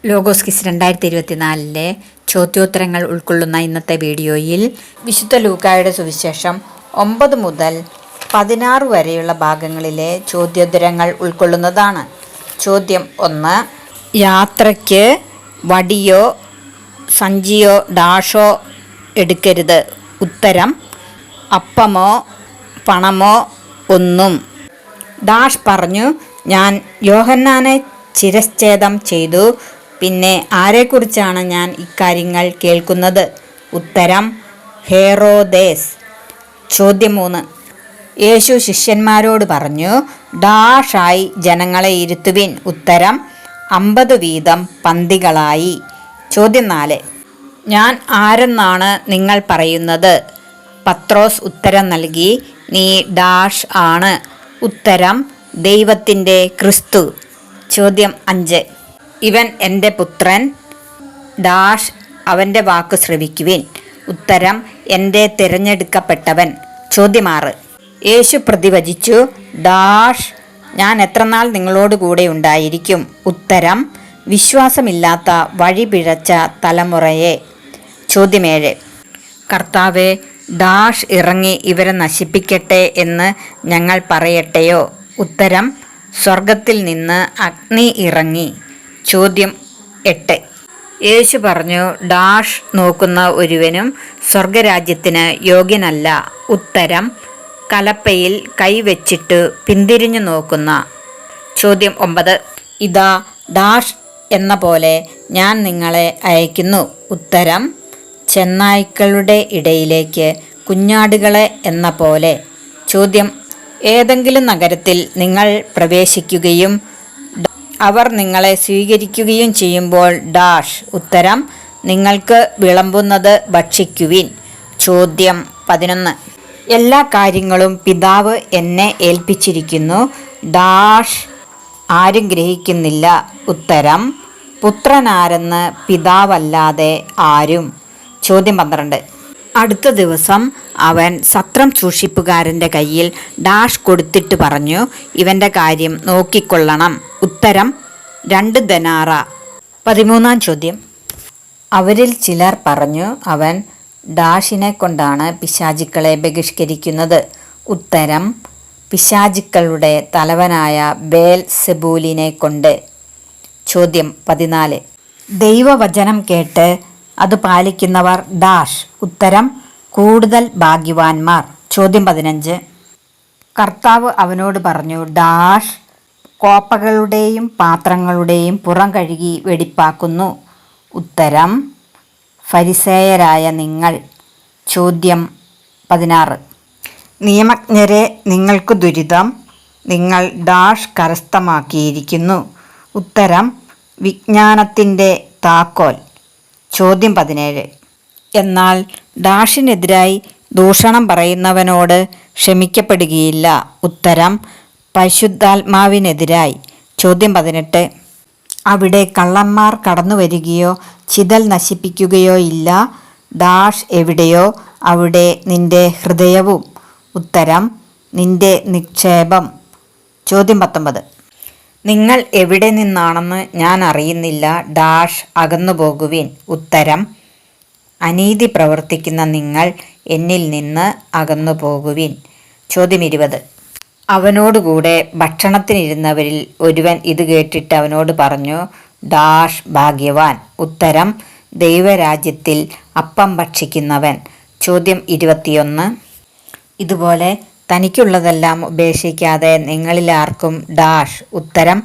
Logos quiz 2024 ചോദ്യോത്തരങ്ങൾ ഉൾക്കൊള്ളുന്ന ഇന്നത്തെ വീഡിയോയിൽ വിശുദ്ധ ലൂക്കായുടെ സുവിശേഷം 9 മുതൽ 16 വരെയുള്ള ഭാഗങ്ങളിലെ ചോദ്യോത്തരങ്ങൾ ഉൾക്കൊള്ളുന്നതാണ്. ചോദ്യം 1. യാത്രയ്ക്ക് വടിയോ സഞ്ചിയോ ഡാഷോ എടുക്കരുത്. ഉത്തരം അപ്പമോ പണമോ ഒന്നും. ഡാഷ് പറഞ്ഞു, ഞാൻ യോഹന്നാനെ ശിരച്ഛേദം ചെയ്തു. പിന്നെ ആരെക്കുറിച്ചാണ് ഞാൻ ഇക്കാര്യങ്ങൾ കേൾക്കുന്നത്? ഉത്തരം ഹെറോദേസ്. ചോദ്യം 3. യേശു ശിഷ്യന്മാരോട് പറഞ്ഞു, ഡാഷായി ജനങ്ങളെ ഇരുത്തുവിൻ. ഉത്തരം 50 വീതം പന്തികളായി. ചോദ്യം 4. ഞാൻ ആരെന്നാണ് നിങ്ങൾ പറയുന്നത്? പത്രോസ് ഉത്തരം നൽകി, നീ ഡാഷ് ആണ്. ഉത്തരം ദൈവത്തിൻ്റെ ക്രിസ്തു. ചോദ്യം 5. ഇവൻ എൻ്റെ പുത്രൻ ഡാഷ്, അവൻ്റെ വാക്ക് ശ്രവിക്കുവിൻ. ഉത്തരം എൻ്റെ തിരഞ്ഞെടുക്കപ്പെട്ടവൻ. ചോദ്യം 6. യേശു പ്രതിവചിച്ചു, ഡാഷ്, ഞാൻ എത്രനാൾ നിങ്ങളോട് കൂടെ ഉണ്ടായിരിക്കും? ഉത്തരം വിശ്വാസമില്ലാത്ത വഴിപിഴച്ച തലമുറയെ. ചോദ്യം 7. കർത്താവെ, ഡാഷ് ഇറങ്ങി ഇവരെ നശിപ്പിക്കട്ടെ എന്ന് ഞങ്ങൾ പറയട്ടെയോ? ഉത്തരം സ്വർഗത്തിൽ നിന്ന് അഗ്നി ഇറങ്ങി. ചോദ്യം 8. യേശു പറഞ്ഞു, ഡാഷ് നോക്കുന്ന ഒരുവനും സ്വർഗരാജ്യത്തിന് യോഗ്യനല്ല. ഉത്തരം കലപ്പയിൽ കൈവച്ചിട്ട് പിന്തിരിഞ്ഞു നോക്കുന്ന. ചോദ്യം 9. ഇതാ ഡാഷ് എന്ന പോലെ ഞാൻ നിങ്ങളെ അയക്കുന്നു. ഉത്തരം ചെന്നായ്ക്കളുടെ ഇടയിലേക്ക് കുഞ്ഞാടുകളെ എന്ന പോലെ. ചോദ്യം. ഏതെങ്കിലും നഗരത്തിൽ നിങ്ങൾ പ്രവേശിക്കുകയും അവർ നിങ്ങളെ സ്വീകരിക്കുകയും ചെയ്യുമ്പോൾ ഡാഷ്. ഉത്തരം നിങ്ങൾക്ക് വിളമ്പുന്നത് ഭക്ഷിക്കുവിൻ. ചോദ്യം 11. എല്ലാ കാര്യങ്ങളും പിതാവ് എന്നെ ഏൽപ്പിച്ചിരിക്കുന്നു. ഡാഷ് ആരും ഗ്രഹിക്കുന്നില്ല. ഉത്തരം പുത്രനാരെന്ന് പിതാവല്ലാതെ ആരും. ചോദ്യം 12. അടുത്ത ദിവസം അവൻ സത്രം സൂക്ഷിപ്പുകാരൻ്റെ കയ്യിൽ ഡാഷ് കൊടുത്തിട്ട് പറഞ്ഞു, ഇവൻ്റെ കാര്യം നോക്കിക്കൊള്ളണം. ഉത്തരം 2 ദനാറ. 13-ാം ചോദ്യം. അവരിൽ ചിലർ പറഞ്ഞു, അവൻ ഡാഷിനെ കൊണ്ടാണ് പിശാചുക്കളെ ബഹിഷ്കരിക്കുന്നത്. ഉത്തരം പിശാചുക്കളുടെ തലവനായ ബേൽസെബൂലിനെ കൊണ്ട്. ചോദ്യം 14. ദൈവവചനം കേട്ട് അത് പാലിക്കുന്നവർ ഡാഷ്. ഉത്തരം കൂടുതൽ ഭാഗ്യവാന്മാർ. ചോദ്യം 15. കർത്താവ് അവനോട് പറഞ്ഞു, ഡാഷ് കോപ്പകളുടെയും പാത്രങ്ങളുടെയും പുറം കഴുകി വെടിപ്പാക്കുന്നു. ഉത്തരം ഫരിസേയരായ നിങ്ങൾ. ചോദ്യം 16. നിയമജ്ഞരെ, നിങ്ങൾക്ക് ദുരിതം, നിങ്ങൾ ഡാഷ് കരസ്ഥമാക്കിയിരിക്കുന്നു. ഉത്തരം വിജ്ഞാനത്തിൻ്റെ താക്കോൽ. ചോദ്യം 17. എന്നാൽ ഡാഷിനെതിരായി ദൂഷണം പറയുന്നവനോട് ക്ഷമിക്കപ്പെടുകയില്ല. ഉത്തരം പരിശുദ്ധാത്മാവിനെതിരായി. ചോദ്യം 18. അവിടെ കള്ളന്മാർ കടന്നു വരികയോ ചിതൽ നശിപ്പിക്കുകയോ ഇല്ല. ഡാഷ് എവിടെയോ അവിടെ നിന്റെ ഹൃദയവും. ഉത്തരം നിന്റെ നിക്ഷേപം. ചോദ്യം 19. നിങ്ങൾ എവിടെ നിന്നാണെന്ന് ഞാൻ അറിയുന്നില്ല. ഡാഷ് അകന്നു പോകുവിൻ. ഉത്തരം അനീതി പ്രവർത്തിക്കുന്ന നിങ്ങൾ എന്നിൽ നിന്ന് അകന്നു പോകുവിൻ. ചോദ്യം 20. അവനോടുകൂടെ ഭക്ഷണത്തിനിരുന്നവരിൽ ഒരുവൻ ഇത് കേട്ടിട്ട് അവനോട് പറഞ്ഞു, ഡാഷ് ഭാഗ്യവാൻ. ഉത്തരം ദൈവരാജ്യത്തിൽ അപ്പം ഭക്ഷിക്കുന്നവൻ. ചോദ്യം 21. ഇതുപോലെ തനിക്കുള്ളതെല്ലാം ഉപേക്ഷിക്കാതെ നിങ്ങളിലാർക്കും ഡാഷ്. ഉത്തരം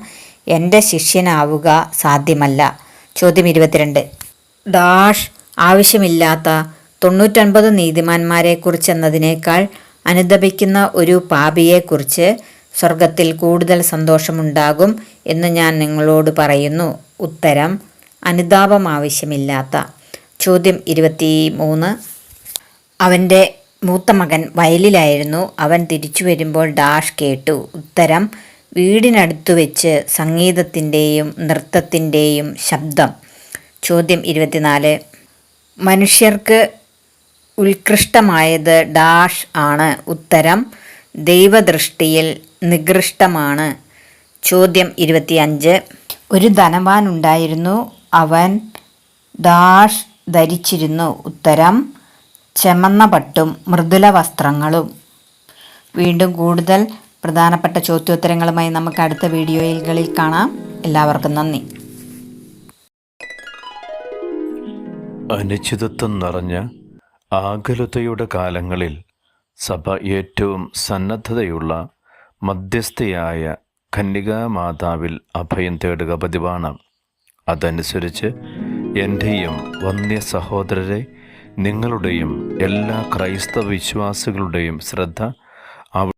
എൻ്റെ ശിഷ്യനാവുക സാധ്യമല്ല. ചോദ്യം 22. ഡാഷ് ആവശ്യമില്ലാത്ത 99 നീതിമാന്മാരെക്കുറിച്ച് എന്നതിനേക്കാൾ അനുതപിക്കുന്ന ഒരു പാപിയെക്കുറിച്ച് സ്വർഗത്തിൽ കൂടുതൽ സന്തോഷമുണ്ടാകും എന്ന് ഞാൻ നിങ്ങളോട് പറയുന്നു. ഉത്തരം അനുതാപം ആവശ്യമില്ലാത്ത. ചോദ്യം 23. അവൻ്റെ മൂത്ത മകൻ വയലിലായിരുന്നു. അവൻ തിരിച്ചു വരുമ്പോൾ ഡാഷ് കേട്ടു. ഉത്തരം വീടിനടുത്തു വെച്ച് സംഗീതത്തിൻ്റെയും നൃത്തത്തിൻ്റെയും ശബ്ദം. ചോദ്യം 24. മനുഷ്യർക്ക് ഉത്കൃഷ്ടമായത് ഡാഷ് ആണ്. ഉത്തരം ദൈവദൃഷ്ടിയിൽ നികൃഷ്ടമാണ്. ചോദ്യം 25. ഒരു ധനവാൻ ഉണ്ടായിരുന്നു. അവൻ ഡാഷ് ധരിച്ചിരുന്നു. ഉത്തരം ചെമന്ന പട്ടും മൃദുല വസ്ത്രങ്ങളും. വീണ്ടും കൂടുതൽ പ്രധാനപ്പെട്ട ചോദ്യോത്തരങ്ങളുമായി നമുക്ക് അടുത്ത വീഡിയോകളിൽ കാണാം. എല്ലാവർക്കും നന്ദി. അനിശ്ചിതത്വം നിറഞ്ഞ ആകുലതയുടെ കാലങ്ങളിൽ സഭ ഏറ്റവും സന്നദ്ധതയുള്ള മധ്യസ്ഥയായ കന്യകാമാതാവിൽ അഭയം തേടുക പതിവാണ്. അതനുസരിച്ച് എൻ്റെയും വന്യ സഹോദരരെ, നിങ്ങളുടെയും എല്ലാ ക്രൈസ്തവ വിശ്വാസികളുടെയും ശ്രദ്ധ